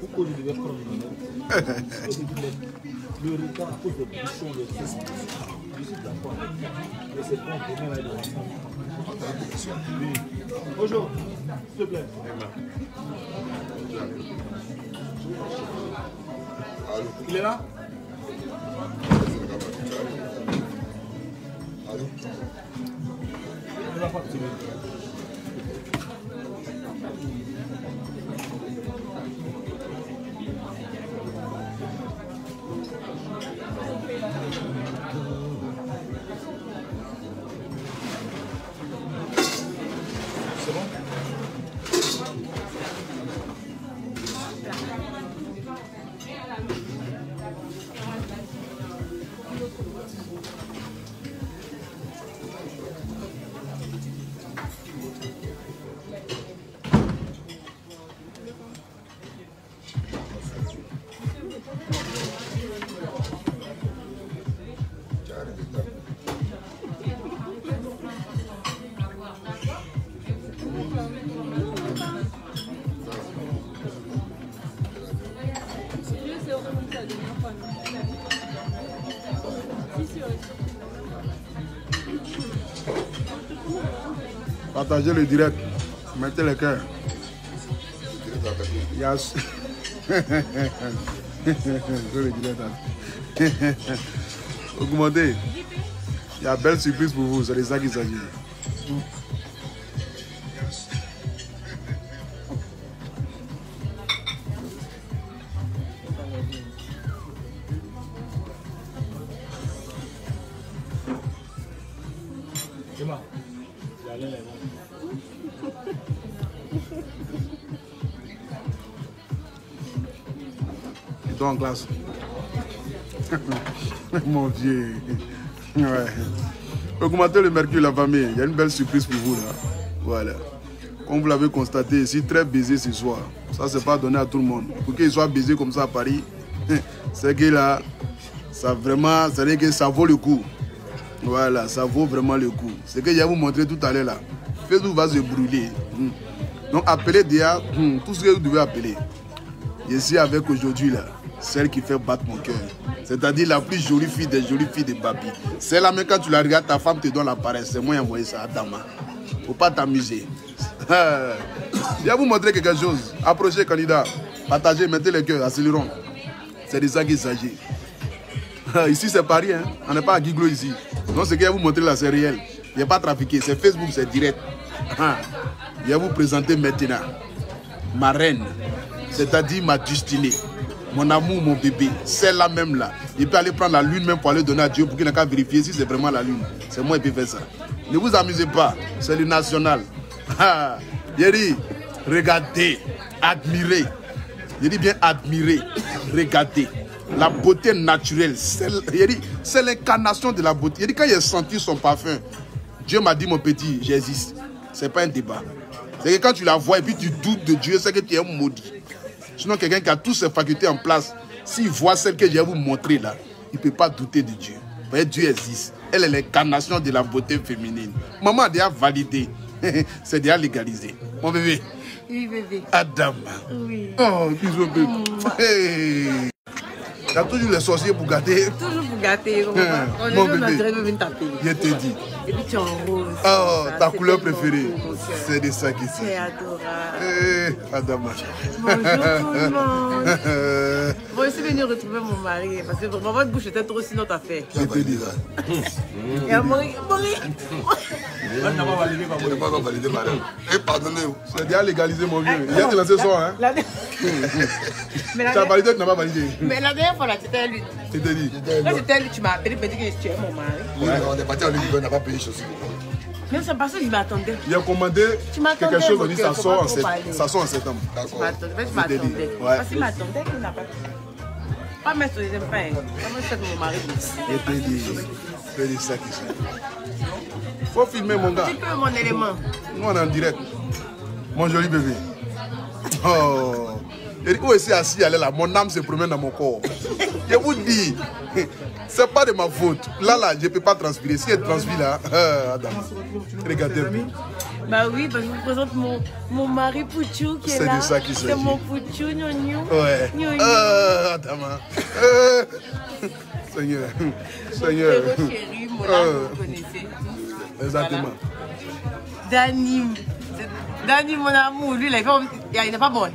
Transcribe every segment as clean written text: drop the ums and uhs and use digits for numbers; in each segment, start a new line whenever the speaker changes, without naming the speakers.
Pourquoi je devais prendre le retard à cause des bouchons de Facebook? Je suis d'accord. Mais c'est pas un problème là de l'ensemble. Oui. Bonjour, s'il te plaît. Il est là?
Allô?
Il va pas te tirer. C'est bon?
Partagez le direct, mettez le cœur. Yes. Le direct. Augmentez. Il y a belle surprise pour vous, c'est de ça qu'il s'agit. En classe. Mon Dieu. Ouais. Augmentez le mercure, la famille. Il y a une belle surprise pour vous là. Voilà. Comme vous l'avez constaté, ici, très baisé ce soir. Ça, c'est pas donné à tout le monde. Pour qu'il soit baisé comme ça à Paris, c'est que là, ça vraiment, ça veut dire que ça vaut le coup. Voilà, ça vaut vraiment le coup. C'est que je vais vous montrer tout à l'heure là. Facebook va se brûler. Donc, appelez déjà tout ce que vous devez appeler. Je suis avec aujourd'hui là. Celle qui fait battre mon cœur. C'est-à-dire la plus jolie fille des Babi. Celle-là, même quand tu la regardes, ta femme te donne la paresse. C'est moi qui ai envoyé ça à Dama. Faut pas t'amuser. Je vais vous montrer quelque chose. Approchez, candidat. Partagez, mettez le cœur, accélérons. C'est de ça qu'il s'agit. Ici, c'est Paris. Hein? On n'est pas à Guiglo ici. Donc, ce que je vais vous montrer là, c'est réel. Il n'y a pas trafiqué. C'est Facebook, c'est direct. Je vais vous présenter maintenant ma reine. C'est-à-dire ma destinée. Mon amour, mon bébé, celle-là même là. Il peut aller prendre la lune même pour aller donner à Dieu pour qu'il n'a qu'à vérifier si c'est vraiment la lune. C'est moi qui peux faire ça. Ne vous amusez pas, c'est le national. Yeri, regardez, admirez. Je dis bien admirer, regardez. La beauté naturelle, c'est l'incarnation de la beauté. Quand il a senti son parfum, Dieu m'a dit mon petit, j'existe. Ce n'est pas un débat. C'est que quand tu la vois et puis tu doutes de Dieu, c'est que tu es maudit. Sinon, quelqu'un qui a toutes ses facultés en place, s'il voit celle que je vais vous montrer là, il ne peut pas douter de Dieu. Vous voyez, Dieu existe. Elle est l'incarnation de la beauté féminine. Maman a déjà validé. C'est déjà légalisé. Mon bébé.
Oui, bébé.
Adam.
Oui.
Oh, bisous, bébé. Hey. Il y a toujours les sorciers pour gâter.
Toujours pour gâter.
Mon bébé. Je te dis.
Et puis tu es en rose.
Oh, ta couleur préférée. C'est de ça qui c'est.
C'est adorable.
Adama.
Bonjour tout le monde. Moi aussi venu retrouver mon mari. Parce que vraiment votre bouche était trop sinon t'as fait.
Je te dis là.
Et à Marie.
On n'a pas validé,
on n'a pas validé, madame. Et pardonnez-vous. C'est déjà légalisé, mon vieux. Il y a de lancer son, hein. Tu as validé, tu n'as pas validé.
Mais la dernière fois là, c'était lui.
Je te dis.
Quand c'était lui, tu m'as appelé pour dire que tu es mon mari.
Oui, on est parti en Ligue, on n'a pas payé chaussures.
Mais c'est parce que je m'attendais.
Il a commandé quelque chose, on dit ça sort en septembre.
D'accord. Je m'attendais. Parce qu'il m'attendait qu'il n'a pas payé. Pas mettre sur les empagnes. Comment je fais mon mari?
Je te dis. C'est ça qui c'est. Faut filmer mon gars.
Tu peux mon élément.
Nous on est en direct. Mon joli bébé. Oh. Et où est-ce assis, elle est là. Mon âme se promène dans mon corps. Je vous dis, c'est pas de ma faute. Là, je ne peux pas transpirer. Si elle transpire là, Adam, regardez.
Bah oui, bah, je vous présente mon mari Pouchou qui est là.
C'est de ça qu'il s'agit.
C'est mon Pouchou, gnognou.
Ouais.
Gnognou.
Adama. Seigneur. Seigneur.
Mon chéri, mon là, vous connaissez.
Exactement.
Voilà. Dani, mon amour, lui, là, il n'est pas bon.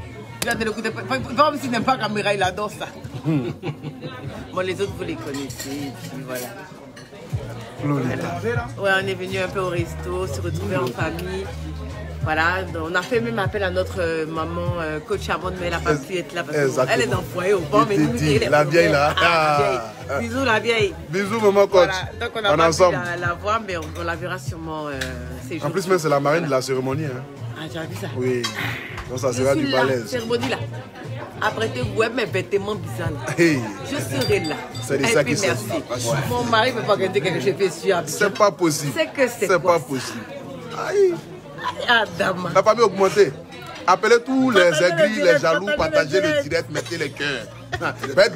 Il a de l'écouter. Pas comme s'il n'aime pas la caméra, il adore ça. Bon, les autres, vous les connaissez. Et puis voilà. Ouais, on est venu un peu au resto, se retrouver en famille. Voilà, on a fait même appel à notre maman, coach Amande, mais elle n'a pas pu être là parce qu'elle est dans le foyer au banc. Mais nous,
la vieille là.
Bisous la vieille.
Bisous maman coach.
Voilà. Donc on a pas pu la voir, mais on la verra sûrement ces jours.
En plus, même c'est la marraine de la cérémonie. Hein.
Ah, tu as vu ça?
Oui. Donc ça sera du balèze.
Cérémonie là. Après ouais, mes vêtements bizarres là.
Hey.
Je serai là.
C'est de ça qui se
merci. Mon mari ne peut pas regarder quelque chose que j'ai fait sur.
C'est pas possible.
C'est que c'est
pas possible. Aïe.
Adam.
La famille augmentée. Appelez tous les aigris, les jaloux, partagez le direct, mettez les cœurs.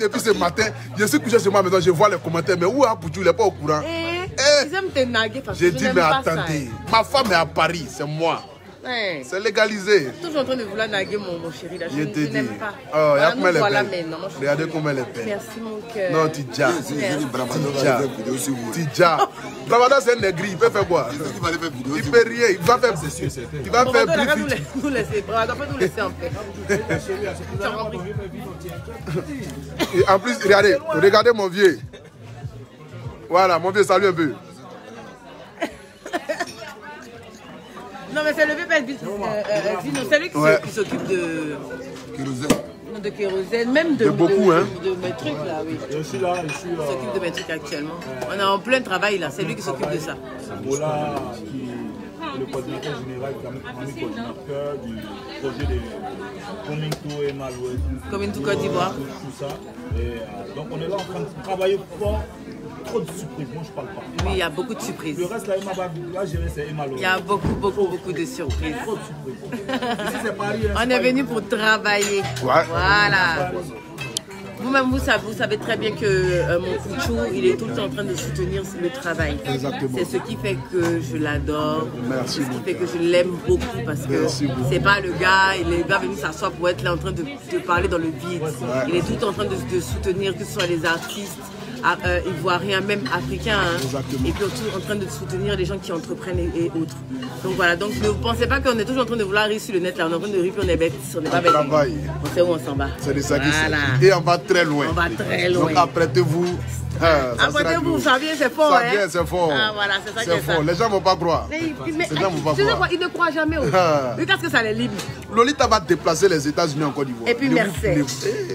Depuis ce matin, je suis couché sur ma maison, je vois les commentaires, mais où est Pouchou? Il n'est pas au courant.
Ils aiment te naguer parce que
j'ai dit, mais attendez, ma femme est à Paris, c'est moi.
Ouais.
C'est légalisé.
Toujours en train de vouloir naguer mon chéri là. Je n'aime pas.
Oh,
voilà,
nous voilà
maintenant.
Regardez comment elle est belle.
Merci mon cœur.
Non, Tidja. Tidja. Bravada, c'est un négri. Il peut faire quoi? Il peut rien. Il va faire. Il va faire plus.
Nous laisser. Bravada, pas nous laisser en paix.
En plus, regardez mon vieux. Voilà, mon vieux, salut un peu.
Non, mais c'est le bébé c'est lui qui s'occupe de kérosène, même de
beaucoup, hein.
De mes trucs là, oui.
Je suis là.
Il s'occupe de mes trucs actuellement. On est en plein travail là, c'est lui qui s'occupe de ça.
Voilà, qui est le coordinateur général, le coordinateur du projet de Coming to Emmanuel.
Coming to Côte d'Ivoire.
Tout ça. Et, donc on est là en train de travailler fort. Trop de surprises, moi je parle pas.
Oui, il y a beaucoup de surprises.
Le reste là, Emma va gérer, c'est Emma.
Il y a beaucoup de surprises.
Trop de surprises. Ici, c'est Paris, hein,
on est venu pour travailler.
Ouais.
Voilà. Vous-même, vous savez très bien que mon Pouchou, il est tout le temps en train de soutenir le travail.
Exactement.
C'est ce qui fait que je l'adore.
Merci.
C'est ce qui fait que je l'aime beaucoup parce que c'est pas le gars, il est pas venu s'asseoir pour être là en train de parler dans le vide. Ouais. Il est tout le temps en train de soutenir, que ce soit les artistes, ivoiriens, même africains. Hein. Et puis en train de soutenir les gens qui entreprennent et autres. Donc voilà, donc ne pensez pas qu'on est toujours en train de vouloir rire sur le net là, on est en train de rire puis on est bête, on n'est pas bête. On sait où on s'en va.
C'est de ça qui s'agit. Et on va très loin.
On va très loin.
Donc apprêtez-vous.
Apprêtez-vous, vous saviez, c'est fort.
Ça vient, c'est fort.
Ah voilà, c'est ça qui est
fort. Les gens ne vont pas croire.
Les gens vont pas croire. Ils ne croient jamais. Regarde ce que ça les livre.
Lolita va déplacer les États-Unis en Côte d'Ivoire.
Et puis merci.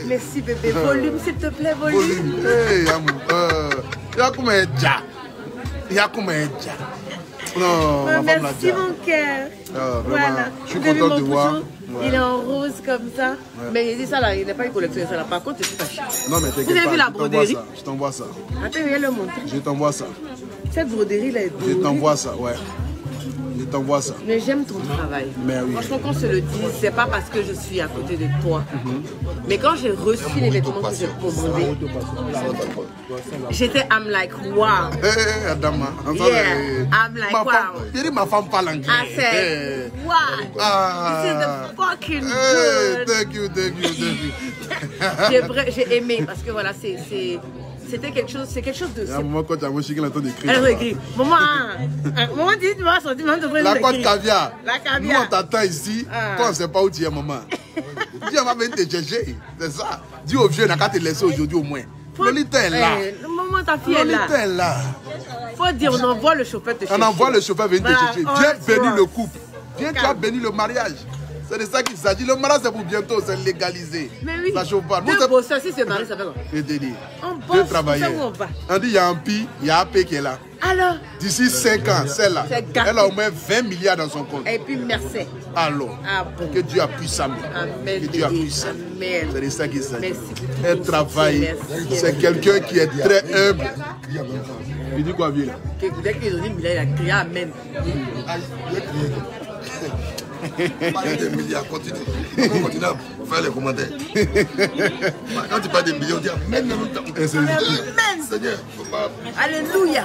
Merci bébé. Volume s'il te plaît, volume. Non, merci mon cœur. Voilà.
Je suis content de voir.
Il est en rose comme ça. Ouais. Mais il dit ça là, il n'est pas une collectionné ça là. Par contre, c'est pas cher.
Non, mais t'inquiète pas.
Vous avez vu la broderie?
Je t'envoie ça.
Attends, viens le montrer.
Je t'envoie ça.
Cette broderie là est beau.
Je t'envoie ça, ouais. Je t'envoie ça.
Mais j'aime ton travail.
Mais oui.
Franchement, quand on se le dit, c'est pas parce que je suis à côté de toi. Mais quand j'ai reçu les vêtements que j'ai commandés, j'étais, I'm like, wow.
Hey, Adama.
Yeah, I'm like, wow.
Je dis ma femme parle anglais.
I said, wow. This is the fucking good.
Thank you.
J'ai aimé parce que voilà, c'était quelque chose, c'est quelque chose de...
Il y a un moment quand tu as mon chicken, elle d'écrire.
Elle écrit. Maman, dit, tu vas sortir, maman devrait
l'écrire. La côte caviar.
La caviar.
Nous, on t'attend ici. Toi, on ne sait pas où tu es, maman. Dis, on va venir te chercher. C'est ça. Dis au vieux, on n'a qu'à te laisser aujourd'hui au moins. Lolita est là.
Maman, ta fille est là.
Lolita est là.
Faut dire, on envoie le chauffeur te chercher.
On envoie le chauffeur venir te chercher. Viens bénir le couple. Viens, tu as béni le mariage. C'est de ça qu'il s'agit. Le mariage, c'est pour bientôt, c'est légalisé.
Mais oui.
Ça chauffe pas.
Deux bosseurs, si c'est marié, ça fait quoi?
Je te dis.
On bosse,
on dit, il y a un pi, il y a un P qui est là.
Alors?
D'ici 5 ans, celle-là, elle a au moins 20 milliards dans son compte.
Et puis, merci.
Alors,
bon.
Que Dieu appuie sa main.
Amen.
Que Dieu appuie sa main.
Amen.
C'est de ça qu'il s'agit.
Merci.
Elle travaille. C'est quelqu'un qui est très humble. Il dit quoi, vieux là?
Dès qu'il a dit, il a crié Amen.
Parler des milliards, continue. On continue à faire les commentaires. Quand tu parles des millions, on dit Amen.
Amen.
Seigneur, faut pas.
Alléluia.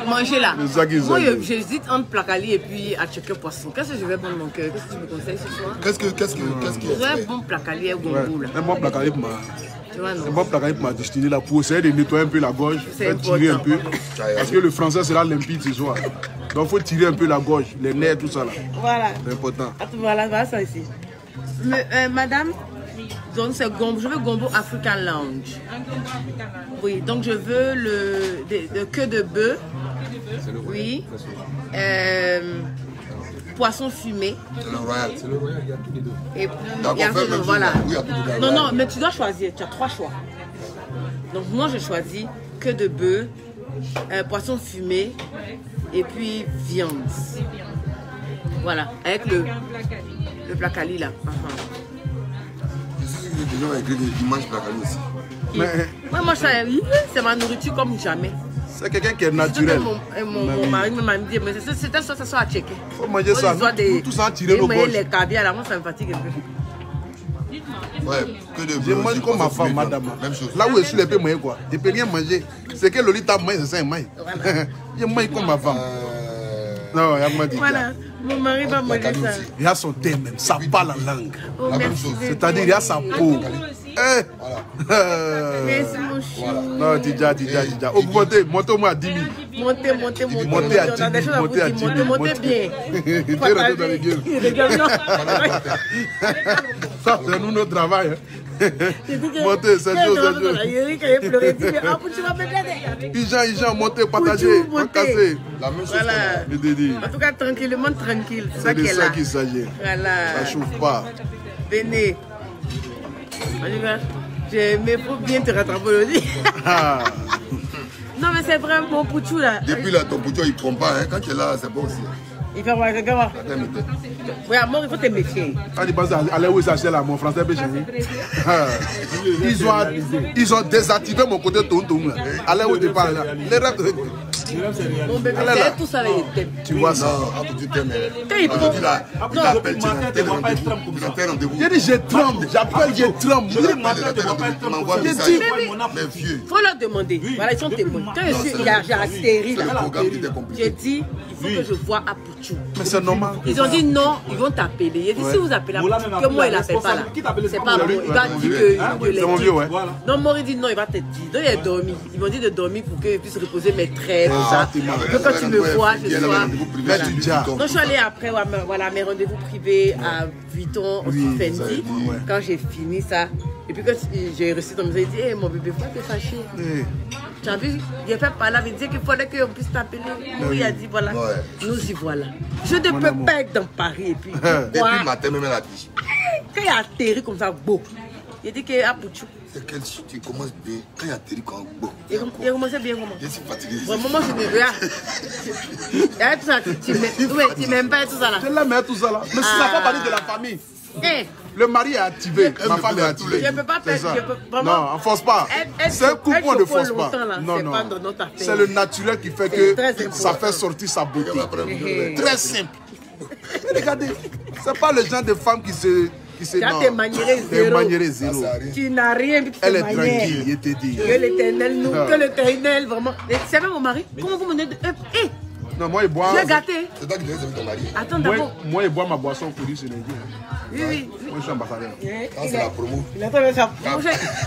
Manger là.
Zaghi,
Moi,
Zaghi.
j'hésite entre placali et puis à checker poisson. Qu'est-ce que je vais prendre mon cœur? Qu'est-ce que tu me conseilles ce soir?
Qu'est-ce qui
Je vais un bon placali et gongo là.
Un bon placali pour
Tu vois, non?
un bon placali pour ma destinée là, pour essayer de nettoyer un peu la gorge,
C'est
faire tirer un
important.
peu. Parce que le français sera limpide ce soir. Donc il faut tirer un peu la gorge, les nerfs, tout ça là.
Voilà.
C'est important.
Attends, voilà ça ici. Madame, donc c'est gombo. Je veux gombo African Lounge. Oui, donc je veux le queue de bœuf. Oui. Poisson fumé.
C'est le royal.
C'est le royal, il y a tous les deux.
Et
D'accord,
il y a
fais le
voilà.
jour, oui, il y a tous les deux.
Non, mais tu dois choisir. Tu as 3 choix. Donc moi, je choisis queue de bœuf, poisson fumé et puis viande. Voilà, avec le placali là.
Je suis sûr que les gens vont écrire qu'ils mangent placali aussi.
Moi, c'est ma nourriture comme jamais.
C'est quelqu'un qui est naturel.
Mon mari m'a dit, mais c'est ça soit à checker.
Faut manger ça. Tout ça, tirer nos gorges.
Les caviar là, moi ça me fatigue un peu.
Ouais, que de
Je mange comme ma femme, madame.
Même chose.
Là où je suis, elle peut manger quoi. Je ne peux rien manger. C'est que Lolita mange, c'est ça, il mange. Je mange comme ma femme. Non, il m'a dit.
Voilà, mon mari va manger ça.
Il a son thé même, ça parle en langue.
Oh,
La même
merci.
chose.
C'est-à-dire, il a sa peau.
Merci mon chou.
Non, Tidja. Augmentez, montez au moins à 10 000.
Montez à 10
Montez
000.
à 10 000. Montez à 10 000.
Montez bien.
Il t'est rentré dans les gueules. Ça, c'est nous notre travail. Montez, c'est chaud. Jean, montez, partagez, cassez.
La même chose.
Voilà. En tout cas, tranquillement, tranquille. C'est ça
C'est
qui
de
est
ça
là.
qu'il s'agit.
Voilà.
Ça chauffe pas.
Venez. Mais faut bien te rattraper aujourd'hui.
Ah.
Non, mais c'est vraiment mon pouchou là.
Depuis là, ton poutou, il ne prend pas. Hein. Quand tu es là, c'est bon aussi.
Il fait voir, regarde. Oui, à moi, il faut te méfier.
Quand il pense à aller où ça, là, mon français peut changer. Ils ont désactivé mon côté tonton. Allez au départ là. Les rêves.
Mon bébé, c'est tout ça là, il t'aime.
Tu vois ça.
Non, après tu t'aimes.
Il prend.
Il appelle, tu as tel rendez-vous.
J'ai dit, je tremble. J'appelle, je tremble.
Il m'envoie un message. Mais vieux.
Il faut leur demander. Voilà, ils sont témoins. Quand j'ai atterri là,
Le programme qui était compliqué.
j'ai dit, il faut que je vois à Pouchou.
Mais c'est normal.
Ils ont dit non, ils vont t'appeler. J'ai dit, si vous appelez à Pouchou, que moi il n'appelle pas là. C'est pas bon. Il va dire que
C'est mon vieux, ouais.
Non, Maury dit non, il va te dire. Donc il a dormi. Ils m'ont dit de dormir pour que je puisse reposer mes traits. Que quand tu me vois, je sois.
Mais tu dis,
Donc je suis allée après voilà, mes rendez-vous privés à Vuitton, aussi Fendi. Quand j'ai fini ça, et puis quand j'ai reçu ton message, j'ai dit, hey, mon bébé, faut pas te fâcher. Tu as vu, il a fait par là, il disait qu'il fallait qu'on puisse t'appeler. Il a dit, voilà, nous y voilà. Je ne peux pas être dans Paris. Et puis,
Depuis le matin, même la biche.
quand il a atterri comme ça, beau, il a dit qu'il a Pouchou.
C'est quel tu commences bien. Quand il a atterri quand bon.
Il a commencé bien comment?
Je suis fatigué.
Vraiment, moi, je me regarde. Il y a tout ça, tu m'aimes pas tout ça là.
je l'aime tout ça là. Mais ça n'a pas parlé de la famille. Le mari est activé, ma femme est activée.
Je ne peux pas faire ça.
Non, on ne force pas. C'est un coup on ne force pas. Non, non. C'est le naturel qui fait que ça fait sortir sa beauté. Très simple. Regardez, c'est pas le genre de femme qui se...
Quand t'es maniéré zéro. Tu n'as rien.
Elle est tranquille, il te dit.
Que l'éternel nous, que l'éternel vraiment. C'est même mon mari. Comment vous menez de...
Non, moi, il boit...
Je l'ai gâté.
C'est toi qui devais ton mari.
Attends d'abord.
Moi, il boit ma boisson pour lui, c'est lundi.
Oui.
Moi, je suis ambassadeur.
Quand c'est la promo.
Il a fait ça.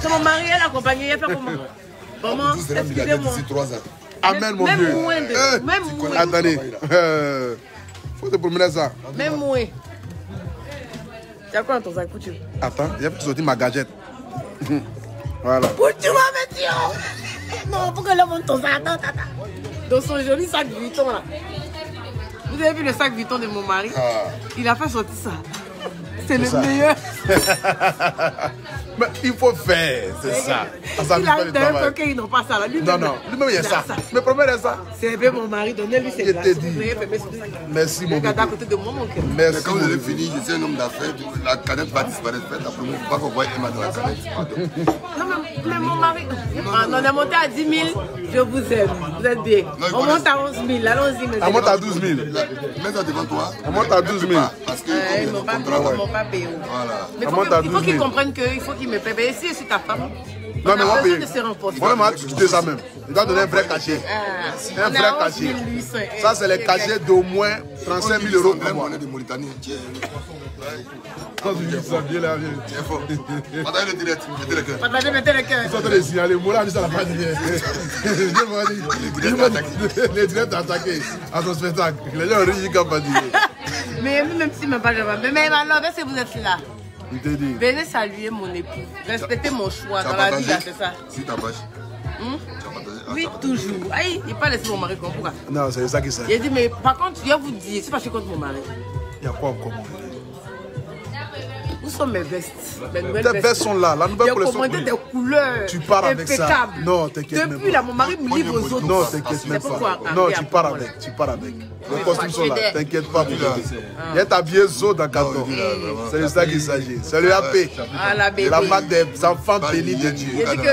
C'est mon mari, elle accompagne. Il a fait comment? Vraiment, excusez-moi.
D'ici 3 ans.
Amen, mon Dieu.
Même moins.
Attendez. Faut te promener ça.
Même moins. Tu as quoi dans ton sac, Pouchou?
Attends, j'ai fait sortir ma gadget. Voilà.
Pouchou, ma météo. Non, pourquoi là, monte ton sac? Attends. Dans son joli sac Vuitton là. Vous avez vu le sac Vuitton de mon mari? Il a fait sortir ça. C'est le meilleur.
Mais il faut faire, c'est ça.
Il a un peu qu'ils n'ont pas ça là.
Non, lui-même il y a ça. Mais promets ça.
C'est bien mon mari, donnez-lui ses grâces.
Merci mon bébé.
Regarde à côté de moi mon cœur.
Merci.
Quand vous avez fini, je suis un homme d'affaires, la canette va disparaître. Faites la promo. Il ne faut pas qu'on voie Emma dans la canette.
Non, mais mon mari. On est monté à 10 000. Je vous aime. Vous êtes bien. On monte à 11 000. Allons-y.
On monte à 12 000.
Mets ça devant toi.
On monte à 12 000.
Parce que
ils m'ont pas payé.
Voilà.
Mais il faut qu'ils comprennent qu'il faut qu'ils me payent. Si je suis ta femme,
non, mais moi,
besoin de se renforcer.
moi, je te ça même. Il doit donner un vrai cachet. Un vrai cachet. Ça, c'est les cachets d'au moins 35 000 euros par mois.
de Mauritanie.
Quand tu dis ça, viens là, viens.
C'est fort. Partagez le direct, mettez le cœur.
Partagez, mettez le cœur.
Ils sont en train de signaler. Moula dit ça la page hier. Les directs attaqués à son spectacle. Les gens ont réussi qu'à pas dire.
Mais même si même pas je vais. Mais alors, si vous êtes là,
Il te dit.
venez saluer mon époux. Respectez mon choix dans la vie, là, c'est ça.
Si ta page.
Oui, toujours. Aïe, il n'a pas laissé mon mari comme pourquoi.
Non, c'est ça qui s'agit.
Il a dit, mais par contre, je vais vous dire, c'est pas que je suis contre mon mari.
Il y a quoi encore?
Où sont mes vestes? Mes nouvelles
Tes vestes sont là. La nouvelle collection.
Il a commandé des couleurs.
Tu pars avec ça.
impeccables.
Non, t'inquiète même
Depuis
pas.
là, mon mari me livre aux autres.
Non, t'inquiète même pas. Non, tu pars avec. Tu pars avec. Les costumes sont là. T'inquiète pas. Il y a ta vieille zo dans le carton. C'est de ça qu'il s'agit. C'est le AP.
Ah, la bébé.
La marque des enfants bénis de Dieu.
Il a dit que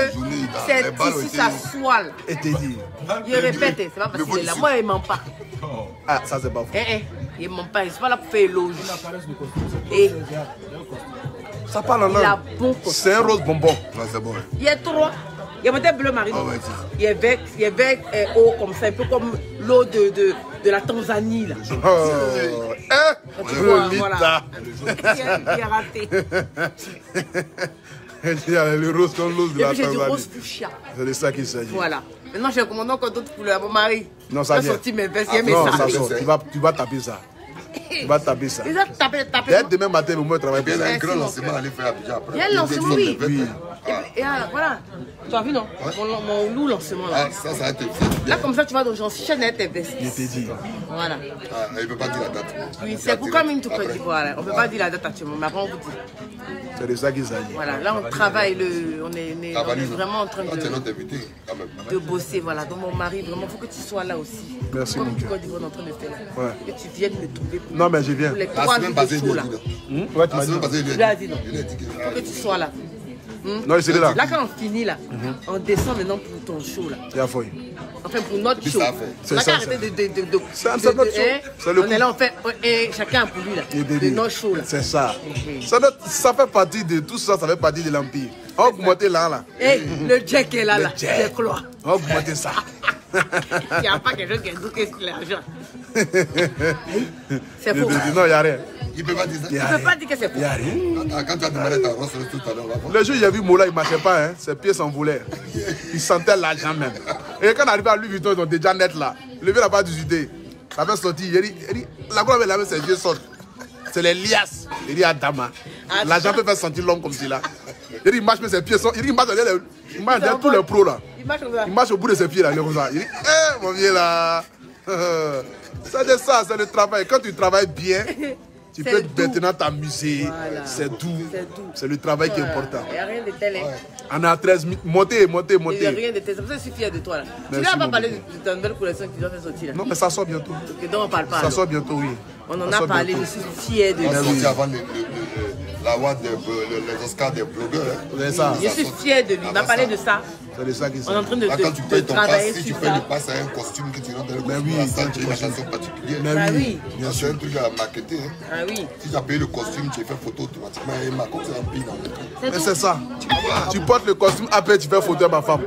c'est ici sa soile.
Et te dit.
Il répète, c'est pas parce qu'il est là. Moi, il ne ment pas.
Ah, ça c'est pas faux.
Il ne ment pas. Il ne est pas là pour faire éloge. Et
Ça parle en
il a
langue.
bon costume.
C'est un rose bonbon.
C'est bon.
Il y a trois. Il y a peut-être bleu marine. Il y a vert eau comme ça, un peu comme l'eau de la Tanzanie. Là.
Oh,
Voilà. Il a raté.
Le rose comme l'ose de
Et
la
puis j'ai du rose
Tanzanie.
fuchsia.
C'est de ça qu'il s'agit.
Voilà. Maintenant, j'ai commandé encore d'autres couleurs à mon mari.
Non, ça
j'ai
vient.
sorti mes vestes, il y a mes
Non, ça
sacs.
sort. Tu vas taper ça. Tu vas taper ça.
Ils ont tapé.
Dès demain matin, au moins, travaille
Il y
bien.
a un grand lancement à aller faire à Abidjan après.
Il y a un lancement, oui.
Oui.
Et voilà. Tu as vu, non? Mon loup lancement là.
Ah, ça a été
Là, comme ça, tu vas dans j'enchaîne tes vestes.
Je t'ai dit.
Voilà.
Ah, il ne peut pas dire la date.
Oui, c'est pourquoi même tout Côte d'Ivoire. On ne peut pas dire la date actuellement, mais après on vous dit.
C'est de ça qu'il s'agit.
Voilà, là on travaille, on est vraiment en train
C'est notre invité, quand même.
de bosser. Voilà, donc mon mari, vraiment, il faut que tu sois là aussi.
Merci, mon
comme
cœur.
Côte d'Ivoire est en train de faire.
Ouais.
Que tu viennes me trouver. Pour
Non, mais je viens.
pour les
La
3
semaine
jours
passée,
de
il
show
a
là.
dit non.
Ouais, tu
La
m'as dit.
semaine passée,
Il a dit non.
il a dit que.
Il faut que tu sois là.
Non, je serai là.
Là, quand on finit là, on descend maintenant pour ton show là.
Il y a fouille.
Enfin, pour notre
Puis
show.
ça a fait.
C'est
On a
ça,
qu'à arrêter de.
C'est notre show. C'est le
On est là, on fait. Et chacun pour lui là. De notre show là.
C'est ça. Ça fait partie de tout ça, ça fait partie de l'Empire. On va augmenter là.
Et le Jack est là,
Le
là.
Jack.
C'est quoi?
On va augmenter ça.
Il n'y a pas quelque chose qui est doué sur l'argent. C'est faux.
Non, il n'y a rien.
Il ne peut pas dire ça.
Il y
Tu
a
ne peux
rien.
pas dire que c'est
Il
faux.
n'y a rien.
Quand tu as demandé ta Rolls Royce tout à l'heure, on va voir.
Le jour où j'ai vu Mola, il ne marchait pas, hein. Ses pieds s'envolaient. Il sentait l'argent même. Et quand on arrive à Louis Vuitton, ils ont déjà net là. Le vieux n'a pas d'utilité. Ça fait sortir. Il dit, la couleur avait lavé ses yeux sortent. C'est les liasses. Il dit Adama. L'argent peut faire sentir l'homme comme celui-là. Il dit, il marche, mais ses pieds sont. Il dit, il marche derrière tous les pros là.
Il marche comme ça.
Il marche au bout de ses pieds là. Il est comme ça. Il dit, mon vieux là. C'est ça, c'est le travail. Quand tu travailles bien, tu peux maintenant t'amuser.
Voilà.
C'est doux.
C'est doux.
C'est le travail qui est important.
Il n'y a rien de tel.
On est à 13 000. Montez.
Il n'y a rien de tel. C'est pour ça que je suis fier de toi là. Tu
Merci,
n'as pas
mon
parlé
bébé.
de ta nouvelle collection qui doit faire sortir là.
Non, mais ça sort bientôt.
Donc, dont on ne parle pas.
Ça
alors.
sort bientôt, oui.
On en
Ça
a
sort
parlé,
bientôt.
je suis fier de
On a
lui.
sorti avant la WAD, les Oscars des blogueurs.
C'est ça.
Je suis fier de lui. Il m'a parlé de ça.
C'est de ça qui
On est en train de
Là, quand tu payes ton
travailler
pass, si tu
sur
payes
ça.
le pass à un costume que tu rentres dans le
Mais
costume,
oui,
la salle, tu as une
costume.
attention particulière.
Mais
Bah
oui.
oui.
Bien sûr, un truc à marketer. Hein.
Ah oui.
Si tu as payé le costume, tu fais photo automatiquement et ma comme ça, on dans le truc.
C'est
Mais
tout.
c'est ça. Tu portes le costume, après tu fais photo à ma femme.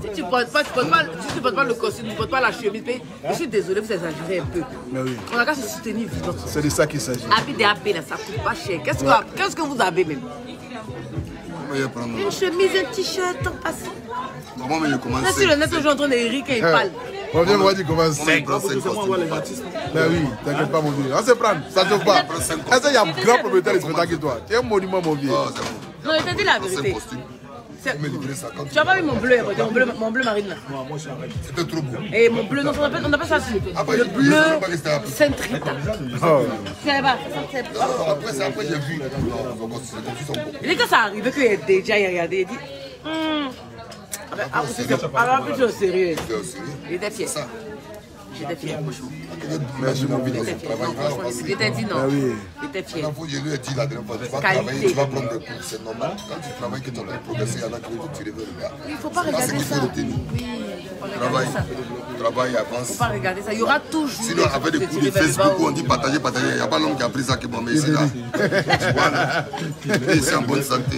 Si tu ne portes pas le costume, tu ne portes pas la chemise, je suis désolée, vous exagérez un peu.
Mais oui.
On a qu'à se soutenir vivant.
C'est de ça qu'il s'agit.
Habit des AP, là, ça coûte pas cher. Qu'est-ce que vous avez même?
Comment il va prendre
Une chemise, un t-shirt, en passant.
Comment il commence
Là, sur le net, je suis en train de rire quand il parle.
On vient voir dire comment
Comment il
c'est.
prend 5 costumes?
Mais oui, t'inquiète pas, mon vieux. On se prend, ça te pas. Est-ce qu'il y a un grand propriétaire de spectacle que toi? Tu es un monument, mon vieux.
Oh, c'est bon.
Non, je te dis la
5
vérité.
costumes.
C'est-
Tu me livrer ça quand
Tu n'as pas vu mon bleu, mon bleu marine là.
C'était trop beau.
Et mon bleu, non, on appelle ça
Après,
le
je
bleu
savais pas que c'était appelé.
Saint-Rita.
Oh.
Tu savais pas?
Non, après, j'ai vu. Non, les costumes sont beaux.
Il dit que ça arrivait qu'il y a déjà regardé, il dit après, c'est au sérieux.
C'est au sérieux.
Il était fier.
Ça.
J'étais fière, franchement.
Merci, mon
J'étais fière. Non, franchement, j'étais dit non.
Ah oui.
J'étais fière.
Je lui ai dit la dernière fois, tu vas travailler, tu vas prendre des cours, c'est normal. Quand tu travailles, que tu as progressé, il y en a qui vont te tirer vers le bas.
Il ne faut pas regarder ça. Oui,
Travail, avance.
Il ne faut pas regarder ça. Il y aura toujours.
Sinon, avec des coups de Facebook, on dit partager, partager. Il n'y a pas l'homme qui a pris ça qui m'a mis ici là. Et c'est en bonne santé.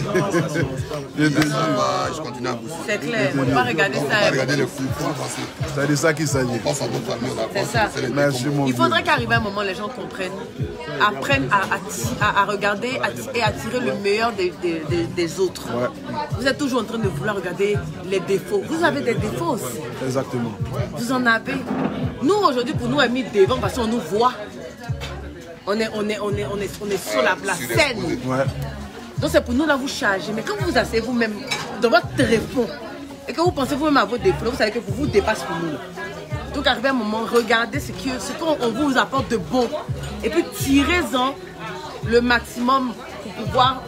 Je continue à bosser.
C'est clair. Il ne faut pas regarder ça.
Il ne faut pas regarder les fous.
C'est de ça qu'il s'agit.
C'est ça.
Merci, mon
Il faudrait qu'arrive un moment, les gens apprennent à regarder et à tirer le meilleur des autres.
Ouais.
Vous êtes toujours en train de vouloir regarder les défauts. Vous avez des défauts aussi.
Exactement.
Vous en avez. Nous, aujourd'hui, pour nous, on est mis devant parce qu'on nous voit. On est sur la scène.
Ouais.
Donc, c'est pour nous, là, vous chargez. Mais quand vous vous asseyez vous-même dans votre téléphone et que vous pensez vous-même à vos défauts, vous savez que vous dépassez pour nous. Donc, arrivé un moment, regardez ce qu'on vous apporte de bon. Et puis, tirez-en le maximum pour pouvoir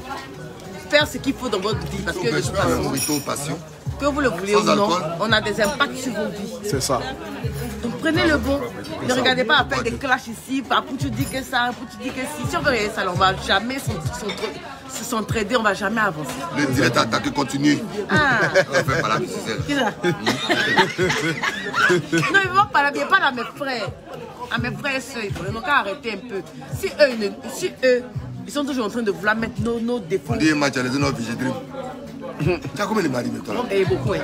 faire ce qu'il faut dans votre vie. Parce que de toute façon, que vous le vouliez ou non, on a des impacts sur vos vies.
C'est ça.
Donc prenez le bon. Ne regardez pas à faire des clashs ici. Pour tu dis que ça, pour tu dis que si. Si on veut regarder ça, on ne va jamais s'entraider, on ne va jamais avancer.
Le direct attaqué continue.
Ah.
On fait pas la musique.
Non, ils ne vont pas la bien, pas à mes frères. À mes frères et soeurs, il faut donc arrêter un peu. Si eux, ils sont toujours en train de vouloir mettre nos défauts.
On dit un match à les autres Vigidrim. Tu as combien de maris maintenant?
Et beaucoup, hein.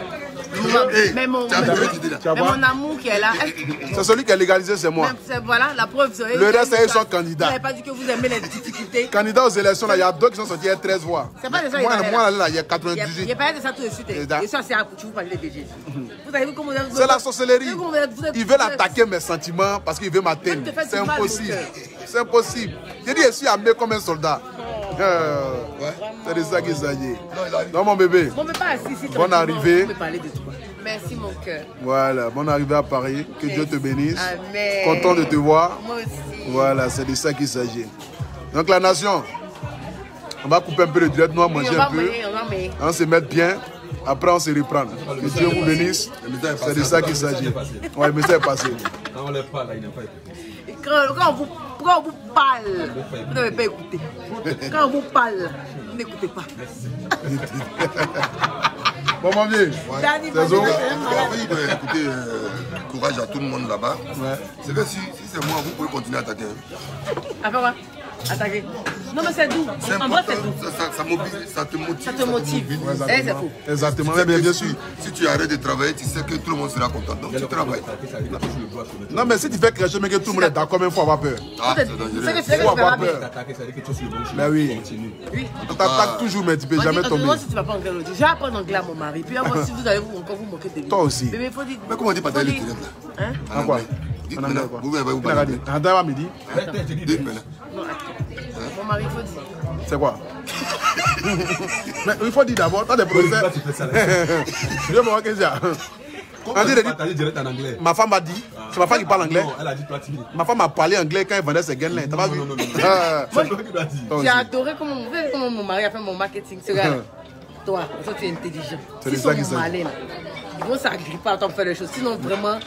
Mais mon amour qui est là.
C'est celui qui a légalisé, c'est moi.
Voilà, la preuve.
Le reste, ils sont candidats.
Vous n'avez pas dit que vous aimez les difficultés.
Candidats aux élections, là, il y a deux qui sont sortis, il y a 13 voix.
C'est pas de ça,
moi, là, il y a 98.
Il n'y a pas de ça tout de suite. Et ça, c'est à vous parler des DG. Vous avez vu comment vous êtes.
C'est la sorcellerie. Ils veulent attaquer mes sentiments parce qu'ils veulent m'atteindre. C'est impossible. C'est impossible. J'ai dit, je suis armé comme un soldat. C'est de ça qu'il s'agit. Non, mon bébé. Bonne arrivée.
Merci, mon cœur.
Voilà, bonne arrivée à Paris. Que Dieu te bénisse.
Amen.
Content de te voir.
Moi aussi.
Voilà, c'est de ça qu'il s'agit. Donc, la nation, on va couper un peu le direct, nous on va manger un peu. On se met bien. Après, on se reprend. Que Dieu vous bénisse. C'est de ça qu'il s'agit. Ouais, le message est passé.
Quand on ne parle, il n'a pas écouté.
Quand on vous parle, vous n'avez pas écouté. Quand on vous parle, vous n'écoutez pas.
Bon, mon vieux.
Écoutez, courage à tout le monde là-bas. C'est que si c'est moi, vous pouvez continuer à attaquer.
Après quoi? Attaquer. Non, mais c'est doux. En vrai, c'est doux.
Ça te motive.
Ça te motive.
C'est
fou.
Exactement. Mais bien sûr.
Si tu arrêtes de travailler, tu sais que tout le monde sera content. Donc tu travailles.
Non, mais si tu fais quelque chose, mais que tout le monde est d'accord, il faut avoir peur.
Ah, c'est dangereux.
Il faut avoir peur. Mais oui. On t'attaque toujours, mais tu ne peux jamais tomber.
Moi, si tu ne vas pas anglais, je vais apprendre anglais à mon mari. Puis moi, si vous allez encore vous moquer de lui.
Toi aussi.
Mais il faut dire.
Mais comment on dit pas d'aller le direct là?
En quoi?
En anglais. Vous avez vous parler.
En anglais à midi.
Non, mon mari, il faut dire.
C'est quoi? Mais il faut dire d'abord, tu as des procès. Je vais me voir que c'est. Ma femme a dit, c'est ma femme qui parle anglais.
Elle a dit toi timide.
Ma femme a parlé anglais quand elle vendait ses gains là. T'as pas vu?
J'ai adoré comment mon mari a fait mon marketing. Toi, tu es intelligent.
C'est ça qui
s'agit. Ils vont s'agripper à temps faire les choses. Sinon, vraiment.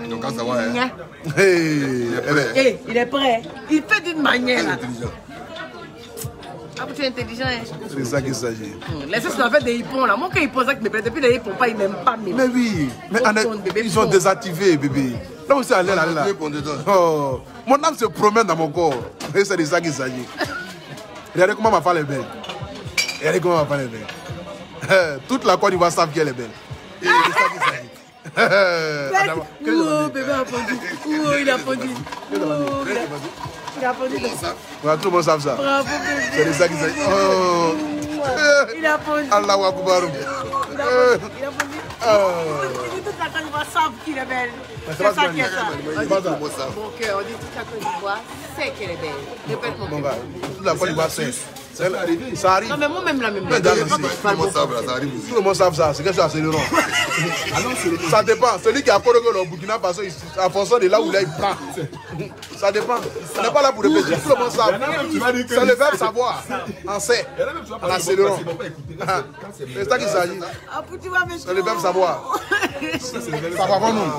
Donc, quand ça va, hein?
Il est prêt. Il fait d'une manière. Ah, tu es intelligent, hein?
C'est ça qu'il s'agit.
Laissez ça faire des hippons là. Moi, quand ils posent ça, depuis les hippons, ils n'aiment pas.
Mais oui, mais ils ont désactivé, bébé. Là où c'est allé là. Oh, mon âme se promène dans mon corps. Et c'est de ça qu'il s'agit. Regardez comment ma femme est belle. Regardez comment ma femme est belle. Toute la Côte d'Ivoire savent qu'elle est belle. Et c'est ça qu'il s'agit.
Oh, bébé a fondu. Oh, il a fondu. Il a fondu.
Tout le monde savent ça.
Bravo, bébé.
C'est de ça qu'il s'agit. Oh.
Il a fondu.
Allahu Akbar.
Il a fondu. Toute la Côte d'Ivoire savent qu'il est belle. C'est ça qui est ça. Mon cœur, on dit toute la Côte d'Ivoire sait qu'elle est belle. Répète mon cœur.
Toute la Côte d'Ivoire sait. Ça arrive.
Non, mais moi-même, la même.
Tout le monde sait ça, ça arrive aussi.
Tout le monde sait ça, c'est quelque chose d'accélérant. Ça dépend. Celui qui a corrigé le Burkina Faso, en fonction de là où il prend. Ça dépend. On n'est pas là pour répéter. Tout le monde sait. C'est le verbe savoir. On sait. En accélérant. C'est ça qu'il s'agit. C'est le verbe savoir. Ça va pas nous.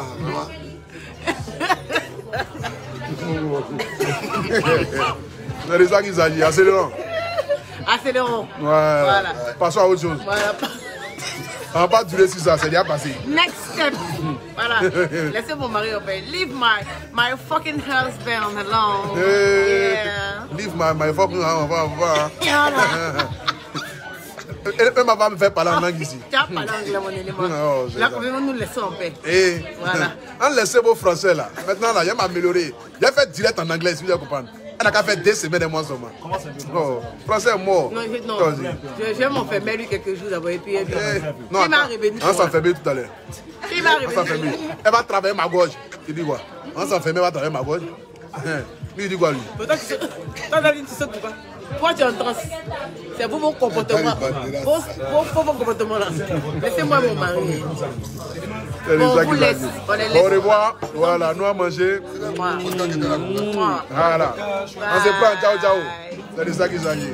C'est de ça qu'il s'agit, accélérons.
Accélérons.
Voilà. Passons à autre chose.
Voilà.
On va pas durer sur ça, c'est déjà passé.
Next step. Voilà. Laissez mon mari au pays. Leave my fucking husband alone.
Yeah. Leave my fucking husband. Elle m'a pas me faire parler en langue ici.
Tu as parlé anglais, mon élément. Là, quand même, nous laissons en paix.
Et
voilà.
On laisse vos français là. Maintenant, là, il m'a amélioré. Il a fait direct en anglais, si vous comprenez. Elle n'a qu'à faire 2 semaines et moi seulement.
Comment ça fait?
Oh, français mort.
Non, je vais m'enfermer lui quelques jours d'abord. Et puis,
non,
il m'a réveillé.
On s'enferme tout à l'heure.
Il m'a réveillé.
Elle va travailler ma gorge. Il dit quoi? On s'enferme, elle va travailler ma gorge. Lui, il dit quoi lui?
Toi, tu sautes pourquoi? Toi, tu es en transe. C'est pour vos comportements. Pour vos comportements là. Laissez-moi mon mari.
Bon,
on vous laisse.
Au revoir. Voilà, nous à manger. Voilà. On se prend. Ciao, ciao. C'est de ça qu'il s'agit.